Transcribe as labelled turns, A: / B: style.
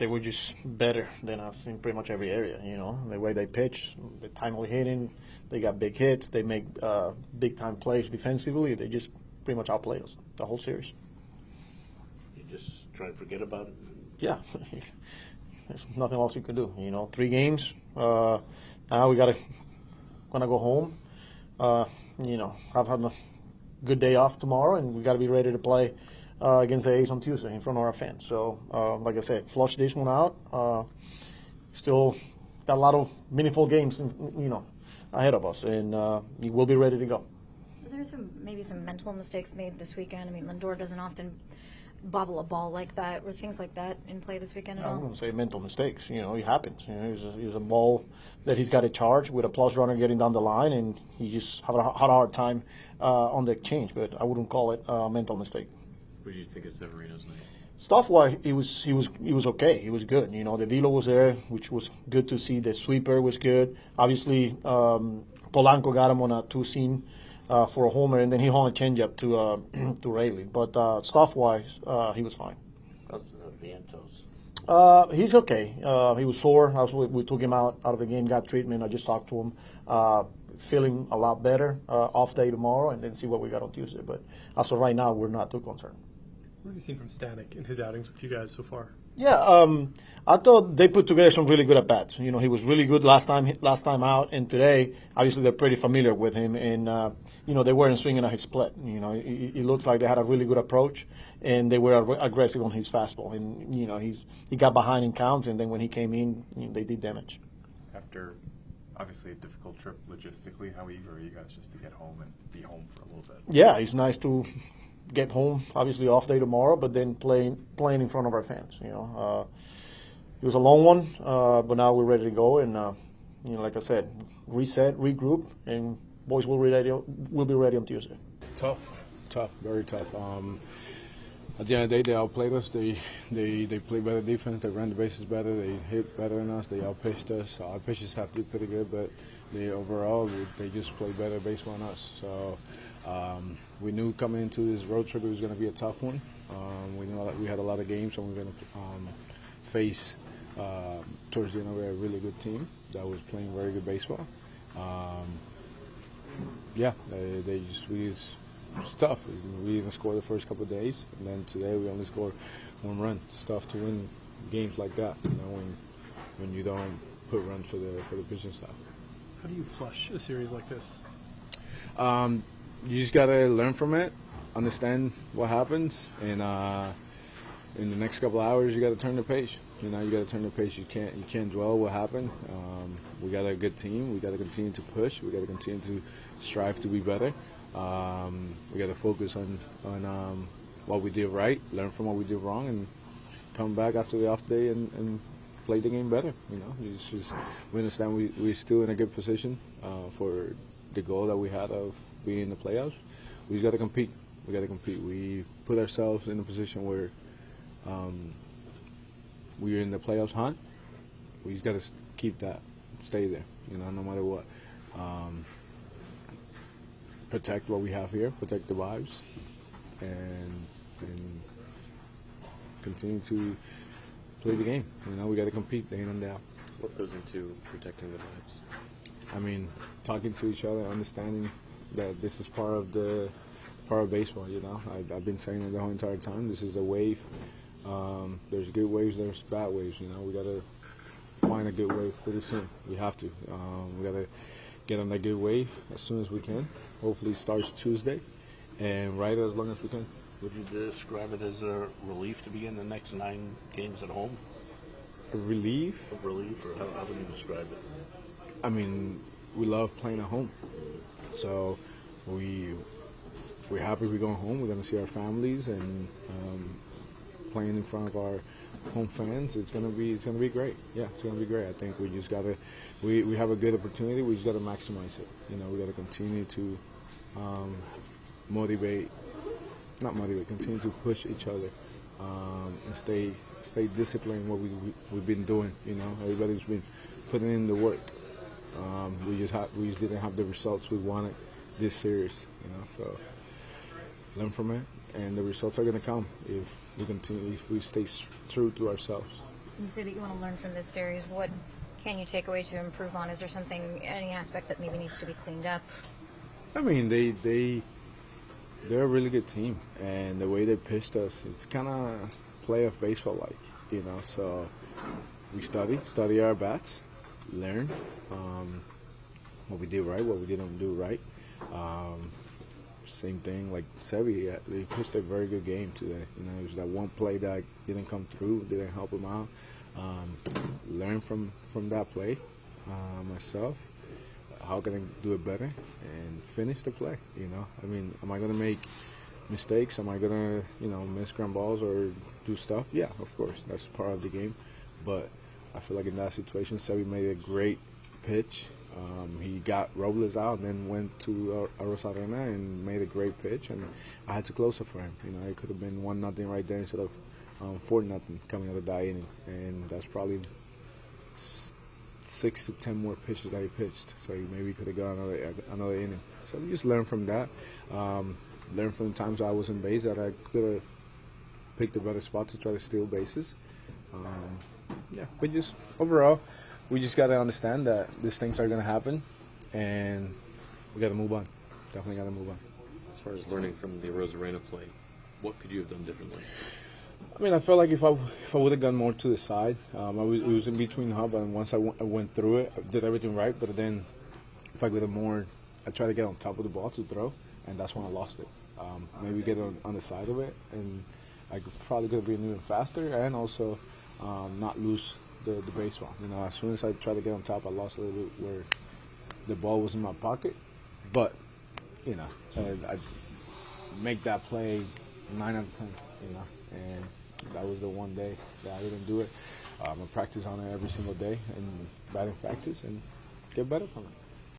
A: they were just better than us in pretty much every area. The way they pitch, the timely hitting, they got big hits, they make big time plays defensively. They just pretty much outplayed us the whole series.
B: You just try to forget about it.
A: Yeah, there's nothing else you can do. 3 games. Now we gonna go home. Have had a good day off tomorrow, and we got to be ready to play against the A's on Tuesday in front of our fans. So, like I said, flush this one out. Still got a lot of meaningful games, ahead of us, and we'll be ready to go.
C: Were there maybe some mental mistakes made this weekend? I mean, Lindor doesn't often bobble a ball like that. Were things like that in play this weekend at all?
A: I wouldn't say mental mistakes. It happens. It was a ball that he's got to charge with a plus runner getting down the line, and he just had a hard time on the exchange. But I wouldn't call it a mental mistake.
D: What do you think of Severino's night?
A: Stuff-wise, he was okay. He was good. The velo was there, which was good to see. The sweeper was good. Obviously, Polanco got him on a 2-seam for a homer, and then he hung a changeup to Rayleigh. But stuff-wise, he was fine.
B: Vientos.
A: He's okay. He was sore. We took him out of the game, got treatment. I just talked to him. Feeling a lot better. Off day tomorrow, and then see what we got on Tuesday. But as of right now, we're not too concerned.
E: What have you seen from Stanek in his outings with you guys so far?
A: Yeah, I thought they put together some really good at bats. He was really good last time out, and today, obviously, they're pretty familiar with him, and they weren't swinging at his split. It looked like they had a really good approach, and they were aggressive on his fastball. And he got behind in counts, and then when he came in, they did damage.
D: After obviously a difficult trip logistically, how eager are you guys just to get home and be home for a little bit?
A: Yeah, it's nice to get home, obviously off day tomorrow, but then playing in front of our fans. It was a long one, but now we're ready to go, and like I said, reset, regroup, and boys will be ready on Tuesday.
F: Tough, very tough. At the end of the day, they outplayed us. They played better defense. They ran the bases better. They hit better than us. They outpitched us. Our pitchers have to be pretty good, but overall they just played better baseball than us. So we knew coming into this road trip it was going to be a tough one. We knew that we had a lot of games, and we were going to face towards the end of a really good team that was playing very good baseball. It's tough. We didn't score the first couple of days, and then today we only scored 1 run. It's tough to win games like that, when you don't put runs for the pitching staff.
E: How do you flush a series like this?
F: You just gotta learn from it, understand what happens, and in the next couple of hours you gotta turn the page. You gotta turn the page. You can't dwell what happened. We got a good team. We gotta continue to push. We gotta continue to strive to be better. We got to focus on what we did right, learn from what we did wrong, and come back after the off day and play the game better. We understand we're still in a good position for the goal that we had of being in the playoffs. We just got to compete. We got to compete. We put ourselves in a position where we're in the playoffs hunt. We just got to keep that, stay there. No matter what. Protect what we have here, protect the vibes, and continue to play the game. We got to compete day in and day out.
D: What goes into protecting the vibes?
F: I mean, talking to each other, understanding that this is part of baseball. I've been saying it the whole entire time. This is a wave. There's good waves, there's bad waves. We got to find a good wave pretty soon. We have to. We got to get on that good wave as soon as we can. Hopefully it starts Tuesday and ride it as long as we can.
B: Would you describe it as a relief to be in the next 9 games at home?
F: A relief?
B: A relief, or how would you describe it?
F: I mean, we love playing at home. So we're happy we're going home. We're going to see our families and playing in front of our home fans. It's gonna be great. Yeah, it's gonna be great. I think we just gotta we have a good opportunity. We just gotta maximize it. We gotta continue to continue to push each other and stay disciplined. What we've been doing. Everybody's been putting in the work. We just didn't have the results we wanted this series. So learn from it. And the results are going to come if we stay true to ourselves.
C: You say that you want to learn from this series. What can you take away to improve on? Is there something, any aspect that maybe needs to be cleaned up?
F: I mean, they're a really good team, and the way they pitched us, it's kind of playoff baseball like, you know. So we study our bats, learn what we did right, what we didn't do right. Same thing like Sevi, they pitched a very good game today. You know, it was that one play that didn't come through, didn't help him out. Learn from that play myself. How can I do it better and finish the play? You know, I mean, am I gonna make mistakes? Am I gonna, you know, miss ground balls or do stuff? Yeah, of course, that's part of the game. But I feel like in that situation, Sevi made a great pitch. He got Robles out and then went to Arosarena and made a great pitch, and I had to close it for him. You know, it could have been 1-0 right there instead of 4-0 coming out of that inning, and that's probably 6 to 10 more pitches that he pitched. So he maybe could have got another inning. So we just learn from that. Learn from the times I was in base that I could have picked a better spot to try to steal bases. Yeah, but just overall, we just got to understand that these things are going to happen, and we got to move on. Definitely got to move on.
G: As far as learning from the Rosarena play, what could you have done differently?
F: I mean, I felt like if I would have gone more to the side, it was in between hub, and once I went through it, I did everything right. But then, if I would have more, I tried to get on top of the ball to throw, and that's when I lost it. Maybe get on the side of it, and I probably could have been even faster, and also not lose the baseball. You know, as soon as I tried to get on top, I lost a little bit where the ball was in my pocket. But you know, I make that play 9 out of 10. You know, and that was the one day that I didn't do it. I practice on it every single day and batting practice and get better from it.